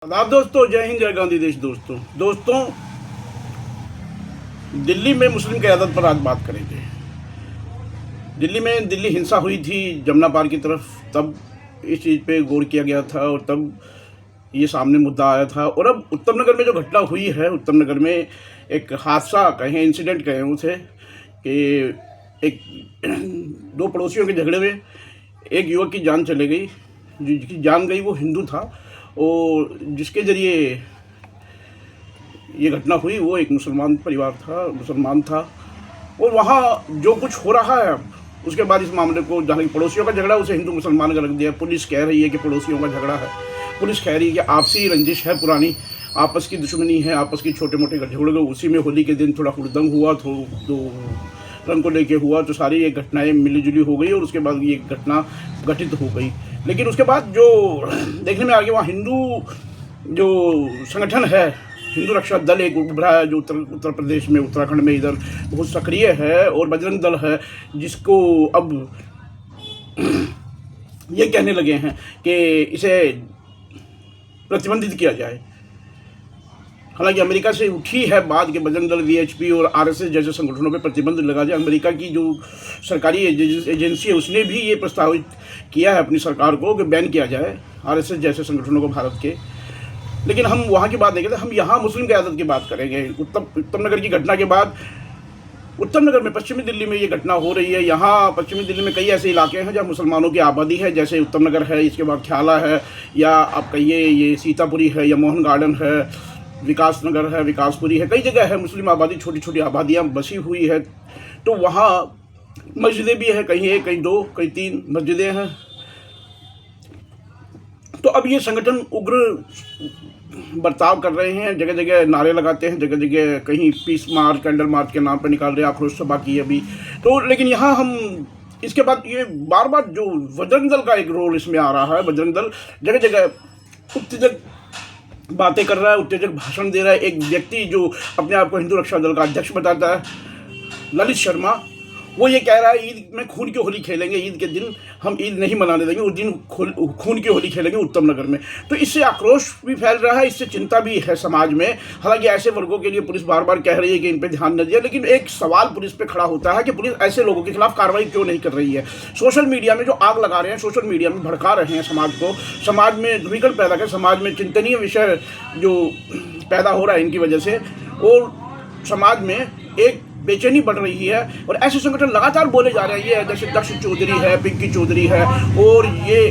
आदाब दोस्तों, जय हिंद, जय गांधी देश। दोस्तों दिल्ली में मुस्लिम क़यादत पर आज बात करेंगे। दिल्ली में दिल्ली हिंसा हुई थी जमुना पार की तरफ, तब इस चीज़ पे गौर किया गया था और तब ये सामने मुद्दा आया था। और अब उत्तम नगर में जो घटना हुई है, उत्तम नगर में एक हादसा कहें, इंसिडेंट कहें उसे, कि एक दो पड़ोसियों के झगड़े में एक युवक की जान चली गई। जिसकी जान गई वो हिंदू था और जिसके ज़रिए ये घटना हुई वो एक मुसलमान परिवार था, मुसलमान था। और वहाँ जो कुछ हो रहा है अब, उसके बाद इस मामले को, जहाँ पड़ोसियों का झगड़ा उसे हिंदू मुसलमान का रख दिया। पुलिस कह रही है कि पड़ोसियों का झगड़ा है, पुलिस कह रही है कि आपसी रंजिश है, पुरानी आपस की दुश्मनी है, आपस की छोटे मोटे झगड़े। उसी में होली के दिन थोड़ा हुड़दंग हुआ, तो रंग को लेके हुआ, तो सारी ये घटनाएं मिली जुली हो गई और उसके बाद ये घटना घटित हो गई। लेकिन उसके बाद जो देखने में आ गया, वहाँ हिंदू जो संगठन है, हिंदू रक्षा दल एक उभरा है, जो उत्तर प्रदेश में, उत्तराखंड में इधर बहुत सक्रिय है, और बजरंग दल है, जिसको अब ये कहने लगे हैं कि इसे प्रतिबंधित किया जाए। हालांकि अमेरिका से उठी है बात कि बजरंग दल, वीएचपी और आरएसएस जैसे संगठनों पर प्रतिबंध लगा जाए। अमेरिका की जो सरकारी एजेंसी है उसने भी ये प्रस्तावित किया है अपनी सरकार को कि बैन किया जाए आरएसएस जैसे संगठनों को भारत के। लेकिन हम वहाँ की बात नहीं करते, हम यहाँ मुस्लिम क़यादत की बात करेंगे। उत्तम नगर की घटना के बाद उत्तम नगर में, पश्चिमी दिल्ली में ये घटना हो रही है। यहाँ पश्चिमी दिल्ली में कई ऐसे इलाके हैं जहाँ मुसलमानों की आबादी है, जैसे उत्तम नगर है, इसके बाद ख्याला है, या आप कहिए ये सीतापुरी है, या मोहन गार्डन है, विकास नगर है, विकासपुरी है, कई जगह है मुस्लिम आबादी, छोटी छोटी आबादियाँ बसी हुई है। तो वहाँ मस्जिदें भी हैं, कहीं एक, कहीं दो, कहीं तीन मस्जिदें हैं। तो अब ये संगठन उग्र बर्ताव कर रहे हैं, जगह जगह नारे लगाते हैं, जगह जगह कहीं पीस मार्च, कैंडल मार्च के नाम पर निकाल रहे हैं, आक्रोश सभा की अभी। तो लेकिन यहाँ हम इसके बाद ये बार बार जो बजरंग दल का एक रोल इसमें आ रहा है, बजरंग दल जगह जगह उत्तेजक बातें कर रहा है, उत्तेजक भाषण दे रहा है। एक व्यक्ति जो अपने आप को हिंदू रक्षा दल का अध्यक्ष बताता है, ललित शर्मा, वो ये कह रहा है ईद में खून की होली खेलेंगे, ईद के दिन हम ईद नहीं मनाने देंगे, उस दिन खून की होली खेलेंगे उत्तम नगर में। तो इससे आक्रोश भी फैल रहा है, इससे चिंता भी है समाज में। हालांकि ऐसे वर्गों के लिए पुलिस बार बार कह रही है कि इन पे ध्यान न दिया, लेकिन एक सवाल पुलिस पे खड़ा होता है कि पुलिस ऐसे लोगों के खिलाफ कार्रवाई क्यों नहीं कर रही है। सोशल मीडिया में जो आग लगा रहे हैं, सोशल मीडिया में भड़का रहे हैं समाज को, समाज में ध्रुवीकरण पैदा कर, समाज में चिंतनीय विषय जो पैदा हो रहा है इनकी वजह से, और समाज में एक बेचैनी बढ़ रही है। और ऐसे संगठन लगातार बोले जा रहे हैं, ये जैसे दक्ष चौधरी है, पिंकी चौधरी है, और ये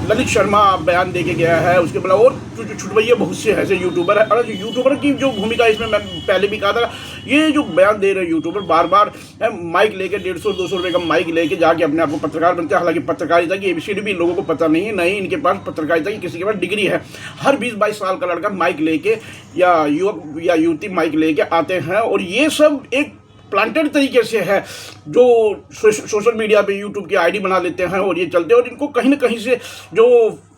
ललित शर्मा बयान दे के गया है, उसके अलावा और जो छुटवैये बहुत से ऐसे यूट्यूबर है। और यूट्यूबर की जो भूमिका इसमें मैं पहले भी कहा था, ये जो बयान दे रहे हैं यूट्यूबर, बार बार माइक लेके 150-200 रुपये का माइक लेके जाके अपने आप को पत्रकार बनते हैं। हालांकि पत्रकारिता की एबीसीडी भी लोगों को पता नहीं है, नहीं इनके पास पत्रकारिता की किसी के पास डिग्री है। हर 20-22 साल का लड़का माइक लेके, या युवक या युवती माइक लेके आते हैं, और ये सब एक प्लांटेड तरीके से है, जो सोशल मीडिया पे यूट्यूब की आईडी बना लेते हैं और ये चलते हैं। और इनको कहीं ना कहीं से जो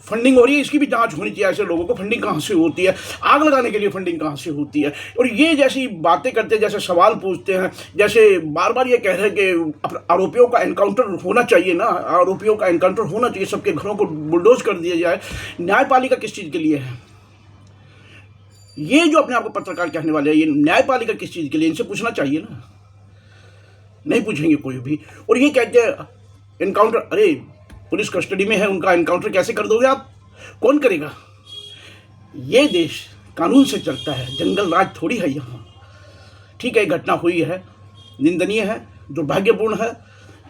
फंडिंग हो रही है, इसकी भी जांच होनी चाहिए। ऐसे लोगों को फंडिंग कहाँ से होती है, आग लगाने के लिए फंडिंग कहाँ से होती है। और ये जैसी बातें करते हैं, जैसे सवाल पूछते हैं, जैसे बार बार ये कह रहे हैं कि आरोपियों का एनकाउंटर होना चाहिए ना, आरोपियों का एनकाउंटर होना चाहिए, सबके घरों को बुलडोज कर दिया जाए। न्यायपालिका किस चीज़ के लिए है? ये जो अपने आप को पत्रकार कहने वाले हैं, ये न्यायपालिका किस चीज़ के लिए, इनसे पूछना चाहिए ना, नहीं पूछेंगे कोई भी। और ये कहते हैं एनकाउंटर, अरे पुलिस कस्टडी में है, उनका एनकाउंटर कैसे कर दोगे आप? कौन करेगा? ये देश कानून से चलता है, जंगल राज थोड़ी है यहाँ। ठीक है, घटना हुई है, निंदनीय है, दुर्भाग्यपूर्ण है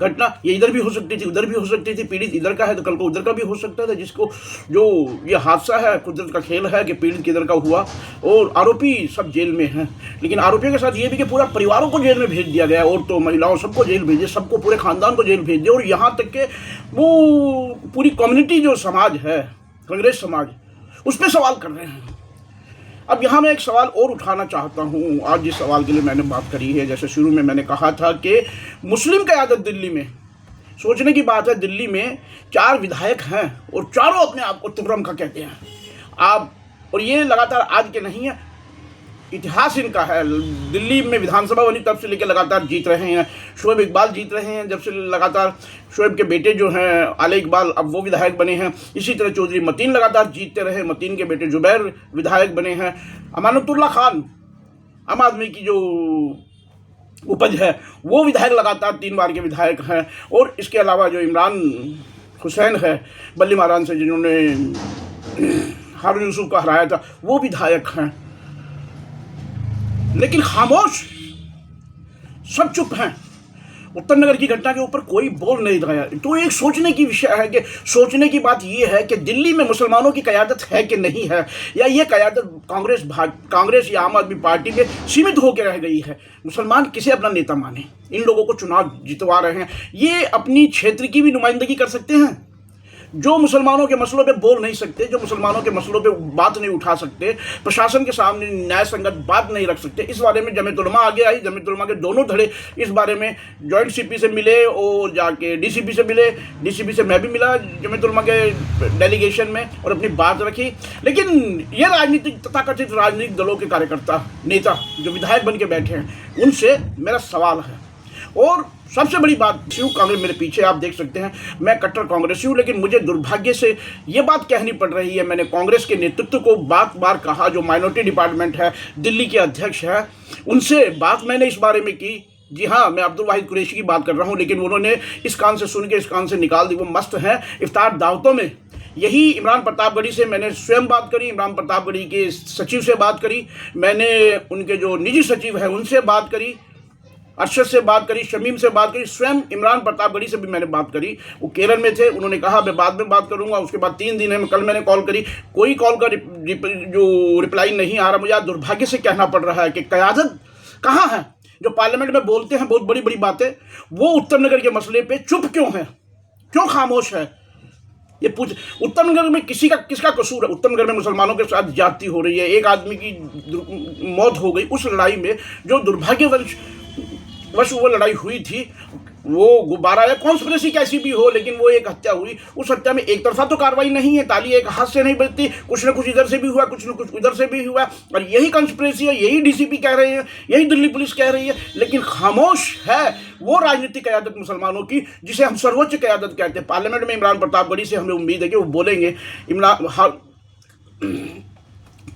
घटना। ये इधर भी हो सकती थी, उधर भी हो सकती थी। पीड़ित इधर का है तो कल को उधर का भी हो सकता था। जिसको जो ये हादसा है, कुदरत का खेल है कि पीड़ित किधर का हुआ, और आरोपी सब जेल में हैं। लेकिन आरोपियों के साथ ये भी कि पूरा परिवारों को जेल में भेज दिया गया, और तो महिलाओं सबको जेल भेजे, सबको, पूरे खानदान को जेल भेज दिया। और यहाँ तक के वो पूरी कम्युनिटी जो समाज है, कांग्रेस समाज, उस पर सवाल कर रहे हैं। अब यहाँ मैं एक सवाल और उठाना चाहता हूँ, आज जिस सवाल के लिए मैंने बात करी है। जैसे शुरू में मैंने कहा था कि मुस्लिम क़यादत दिल्ली में, सोचने की बात है, दिल्ली में 4 विधायक हैं और चारों अपने आप को तुगरम का कहते हैं आप। और ये लगातार आज के नहीं है, इतिहास इनका है। दिल्ली में विधानसभा बनी तब से लेकर लगातार जीत रहे हैं। शोएब इकबाल जीत रहे हैं जब से लगातार। शोएब के बेटे जो हैं आले इकबाल, अब वो विधायक बने हैं। इसी तरह चौधरी मतीन लगातार जीतते रहे। मतीन के बेटे जुबैर विधायक बने हैं। अमानतुल्लाह खान, आम आदमी की जो उपज है, वो विधायक लगातार 3 बार के विधायक हैं। और इसके अलावा जो इमरान हुसैन है बल्ली मारान से, जिन्होंने हारून यूसुफ को हराया था, वो विधायक हैं। लेकिन खामोश, सब चुप हैं। उत्तर नगर की घटना के ऊपर कोई बोल नहीं रहा है। तो एक सोचने की विषय है कि सोचने की बात यह है कि दिल्ली में मुसलमानों की क़यादत है कि नहीं है, या ये क़यादत कांग्रेस या आम आदमी पार्टी में सीमित होकर रह गई है। मुसलमान किसे अपना नेता माने? इन लोगों को चुनाव जितवा रहे हैं, ये अपनी क्षेत्र की भी नुमाइंदगी कर सकते हैं। जो मुसलमानों के मसलों पे बोल नहीं सकते, जो मुसलमानों के मसलों पे बात नहीं उठा सकते, प्रशासन के सामने न्याय संगत बात नहीं रख सकते, इस बारे में जमीयत उलमा आगे आई। जमीयत उलमा के दोनों धड़े इस बारे में जॉइंट सीपी से मिले और जाके डीसीपी से मिले। डीसीपी से मैं भी मिला जमीयत उलमा के डेलीगेशन में और अपनी बात रखी। लेकिन ये राजनीतिक तथाकथित राजनीतिक दलों के कार्यकर्ता, नेता जो विधायक बन के बैठे हैं, उनसे मेरा सवाल है। और सबसे बड़ी बात, शिव कांग्रेस मेरे पीछे आप देख सकते हैं, मैं कट्टर कांग्रेसी हूँ, लेकिन मुझे दुर्भाग्य से ये बात कहनी पड़ रही है। मैंने कांग्रेस के नेतृत्व को बार कहा, जो माइनॉरिटी डिपार्टमेंट है, दिल्ली के अध्यक्ष है, उनसे बात मैंने इस बारे में की। जी हाँ, मैं अब्दुल वाहिद कुरैशी की बात कर रहा हूँ, लेकिन उन्होंने इस कान से सुन के इस कान से निकाल दी। वो मस्त हैं इफ्तार दावतों में। यही इमरान प्रतापगढ़ी से मैंने स्वयं बात करी, इमरान प्रतापगढ़ी के सचिव से बात करी, मैंने उनके जो निजी सचिव हैं उनसे बात करी, अरशद से बात करी, शमीम से बात करी, स्वयं इमरान प्रतापगढ़ी से भी मैंने बात करी। वो केरल में थे, उन्होंने कहा मैं बाद में बात करूंगा। उसके बाद 3 दिन है, कल मैंने कॉल करी, कोई कॉल का जो रिप्लाई नहीं आ रहा। मुझे आज दुर्भाग्य से कहना पड़ रहा है कि क़यादत कहाँ है? जो पार्लियामेंट में बोलते हैं बहुत बड़ी बड़ी बातें, वो उत्तर नगर के मसले पर चुप क्यों है, क्यों खामोश है? ये पूछ, उत्तर नगर में किसका कसूर है? उत्तर नगर में मुसलमानों के साथ ज्यादती हो रही है। एक आदमी की मौत हो गई उस लड़ाई में, जो दुर्भाग्यवश वो लड़ाई हुई थी। वो गुब्बारा या कॉन्स्पिरेसी कैसी भी हो, लेकिन वो एक हत्या हुई। उस हत्या में एक तरफा तो कार्रवाई नहीं है, ताली एक हाथ से नहीं बजती, कुछ न कुछ इधर से भी हुआ, कुछ न कुछ उधर से भी हुआ। और यही कॉन्स्पिरेसी है, यही डीसीपी कह रहे हैं, यही दिल्ली पुलिस कह रही है। लेकिन खामोश है वो राजनीतिक क़यादत मुसलमानों की, जिसे हम सर्वोच्च क़यादत कहते हैं। पार्लियामेंट में इमरान प्रतापगढ़ी से हमें उम्मीद है कि वो बोलेंगे।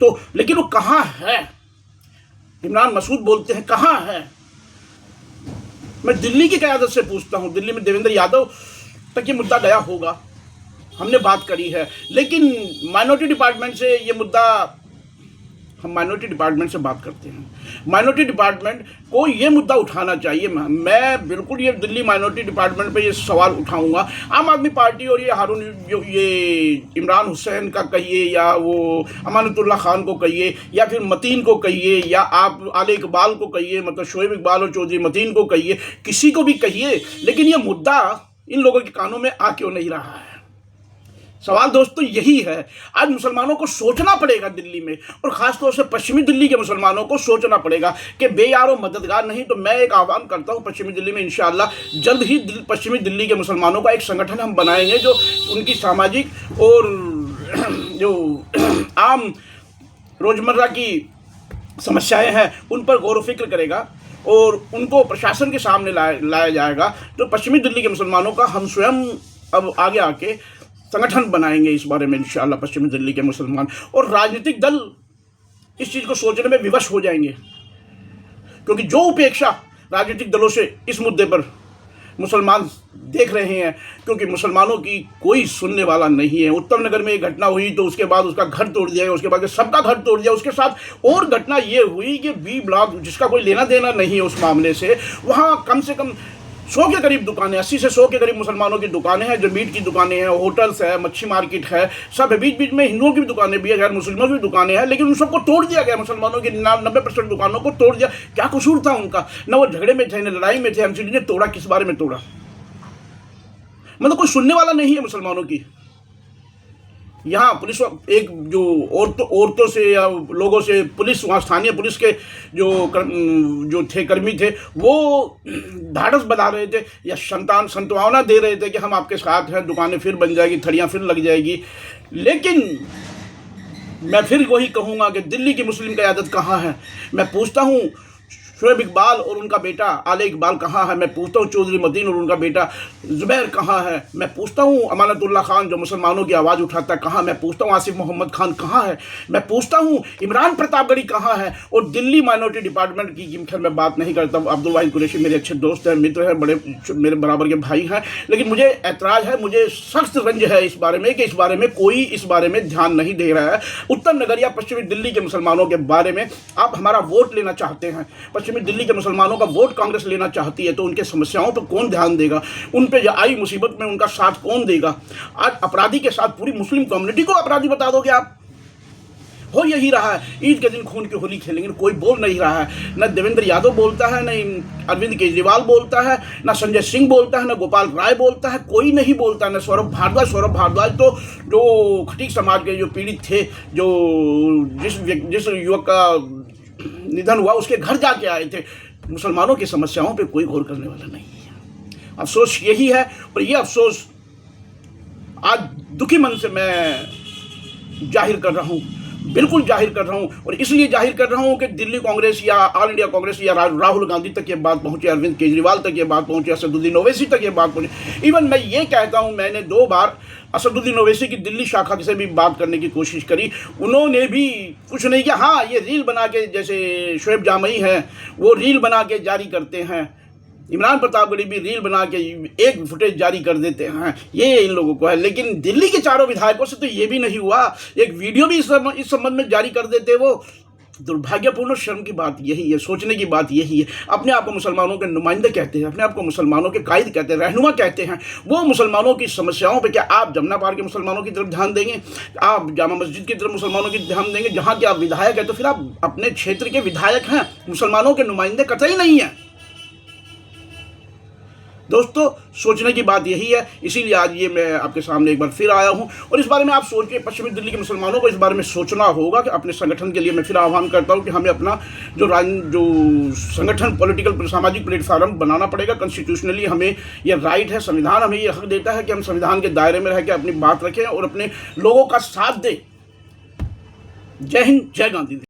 तो लेकिन वो कहाँ है? इमरान मसूद बोलते हैं, कहाँ है? मैं दिल्ली की क़यादत से पूछता हूँ, दिल्ली में देवेंद्र यादव तक ये मुद्दा गया होगा, हमने बात करी है। लेकिन माइनॉरिटी डिपार्टमेंट से ये मुद्दा, हम माइनॉरिटी डिपार्टमेंट से बात करते हैं, माइनॉरिटी डिपार्टमेंट को ये मुद्दा उठाना चाहिए। मैं बिल्कुल ये दिल्ली माइनॉरिटी डिपार्टमेंट पे ये सवाल उठाऊंगा। आम आदमी पार्टी और ये हारून, ये इमरान हुसैन का कहिए, या वो अमानतुल्लाह खान को कहिए, या फिर मतीन को कहिए, या आप आले इकबाल को कहिए, मतलब शोएब इकबाल और चौधरी मतीन को कहिए, किसी को भी कहिए, लेकिन ये मुद्दा इन लोगों के कानों में आ क्यों नहीं रहा है? सवाल दोस्तों यही है। आज मुसलमानों को सोचना पड़ेगा दिल्ली में, और ख़ासतौर से पश्चिमी दिल्ली के मुसलमानों को सोचना पड़ेगा कि बेयारो मददगार नहीं। तो मैं एक आह्वान करता हूँ, पश्चिमी दिल्ली में इंशाअल्लाह जल्द ही पश्चिमी दिल्ली के मुसलमानों का एक संगठन हम बनाएंगे, जो उनकी सामाजिक और जो आम रोज़मर्रा की समस्याएँ हैं उन पर गौर व फिक्र करेगा और उनको प्रशासन के सामने लाया जाएगा। तो पश्चिमी दिल्ली के मुसलमानों का हम स्वयं अब आगे आके संगठन बनाएंगे इस बारे में इंशाअल्लाह। पश्चिमी दिल्ली के मुसलमान और राजनीतिक दल इस चीज़ को सोचने में विवश हो जाएंगे, क्योंकि जो उपेक्षा राजनीतिक दलों से इस मुद्दे पर मुसलमान देख रहे हैं, क्योंकि मुसलमानों की कोई सुनने वाला नहीं है। उत्तर नगर में एक घटना हुई तो उसके बाद उसका घर तोड़ दिया गया, उसके बाद सबका घर तोड़ दिया। उसके साथ और घटना ये हुई कि बी ब्लॉक, जिसका कोई लेना देना नहीं है उस मामले से, वहाँ कम से कम 100 के करीब दुकानें, 80 से 100 के करीब मुसलमानों की दुकानें हैं, जो मीट की दुकानें हैं, होटल्स है, मच्छी मार्केट है, सब है। बीच बीच में हिंदुओं की भी दुकानें भी है, गैर मुसलमानों की भी दुकानें हैं, लेकिन उन सबको तोड़ दिया गया। मुसलमानों की 90% दुकानों को तोड़ दिया। क्या कसूर था उनका? न वो झगड़े में थे, न लड़ाई में थे। एमसीडी ने तोड़ा, किस बारे में तोड़ा? मतलब कोई सुनने वाला नहीं है मुसलमानों की। यहाँ पुलिस एक जो औरतों से या लोगों से, पुलिस वहाँ स्थानीय पुलिस के जो थे कर्मी थे, वो ढाढ़स बना रहे थे या संतवाना दे रहे थे कि हम आपके साथ हैं, दुकानें फिर बन जाएगी, थड़ियाँ फिर लग जाएगी। लेकिन मैं फिर वही कहूँगा कि दिल्ली की मुस्लिम क़यादत कहाँ है। मैं पूछता हूँ शोएब इकबाल और उनका बेटा आले इकबाल कहाँ है। मैं पूछता हूँ चौधरी मदीन और उनका बेटा ज़ुबैर कहाँ है। मैं पूछता हूँ अमानतुल्लाह खान जो मुसलमानों की आवाज़ उठाता कहाँ। मैं पूछता हूँ आसिफ मोहम्मद खान कहाँ है। मैं पूछता हूँ इमरान प्रतापगढ़ी कहाँ है। और दिल्ली माइनॉरिटी डिपार्टमेंट की खैर मैं बात नहीं करता। अब्दुल वाहिद कुरैशी मेरे अच्छे दोस्त हैं, मित्र हैं, बड़े मेरे बराबर के भाई हैं, लेकिन मुझे ऐतराज़ है, मुझे सख्त रंज है इस बारे में कि इस बारे में ध्यान नहीं दे रहा है। उत्तर नगर या पश्चिमी दिल्ली के मुसलमानों के बारे में आप हमारा वोट लेना चाहते हैं, पश्चिमी दिल्ली के मुसलमानों का वोट कांग्रेस लेना चाहती है, तो उनके समस्याओं पर कौन ध्यान देगा, उन पे आई मुसीबत में उनका साथ कौन देगा। आज अपराधी के साथ पूरी मुस्लिम कम्युनिटी को अपराधी बता दोगे आप। हो यही रहा है, ईद के दिन खून की होली खेलेंगे, कोई बोल नहीं रहा है। न देवेंद्र यादव बोलता है, न अरविंद केजरीवाल बोलता है, न संजय सिंह बोलता है, न गोपाल राय बोलता है, कोई नहीं बोलता, न सौरभ भारद्वाज तो जो खटीक समाज के जो पीड़ित थे, जो जिस युवक का निधन हुआ उसके घर जाके आए थे, मुसलमानों की समस्याओं पे कोई गौर करने वाला नहीं है। अफसोस यही है, और ये अफसोस आज दुखी मन से मैं जाहिर कर रहा हूँ, बिल्कुल जाहिर कर रहा हूँ। और इसलिए जाहिर कर रहा हूँ कि दिल्ली कांग्रेस या ऑल इंडिया कांग्रेस या राहुल गांधी तक ये बात पहुँचे, अरविंद केजरीवाल तक ये बात पहुँचे, असदुद्दीन ओवैसी तक ये बात पहुँचे। इवन मैं ये कहता हूँ, मैंने 2 बार असदुद्दीन ओवैसी की दिल्ली शाखा से भी बात करने की कोशिश करी, उन्होंने भी कुछ नहीं किया। हाँ, ये रील बना के, जैसे शोएब जामई हैं वो रील बना के जारी करते हैं, इमरान प्रतापगढ़ी भी रील बना के एक फुटेज जारी कर देते हैं, ये इन लोगों को है। लेकिन दिल्ली के 4 विधायकों से तो ये भी नहीं हुआ, एक वीडियो भी इस संबंध में जारी कर देते वो। दुर्भाग्यपूर्ण, शर्म की बात यही है, सोचने की बात यही है। अपने आप को मुसलमानों के नुमाइंदे कहते हैं, अपने आप को मुसलमानों के कायद कहते हैं, रहनुमा कहते हैं। वो मुसलमानों की समस्याओं पे क्या आप जमुना पार के मुसलमानों की तरफ ध्यान देंगे? आप जामा मस्जिद की तरफ मुसलमानों की ध्यान देंगे जहाँ के आप विधायक हैं? तो फिर आप अपने क्षेत्र के विधायक हैं, मुसलमानों के नुमाइंदे कतई नहीं हैं। दोस्तों, सोचने की बात यही है, इसीलिए आज ये मैं आपके सामने एक बार फिर आया हूँ। और इस बारे में आप सोचिए, पश्चिमी दिल्ली के मुसलमानों को इस बारे में सोचना होगा कि अपने संगठन के लिए मैं फिर आह्वान करता हूँ कि हमें अपना जो संगठन, पॉलिटिकल सामाजिक प्लेटफार्म बनाना पड़ेगा। कॉन्स्टिट्यूशनली हमें ये राइट है, संविधान हमें ये हक देता है कि हम संविधान के दायरे में रह के अपनी बात रखें और अपने लोगों का साथ दें। जय हिंद, जय गांधी।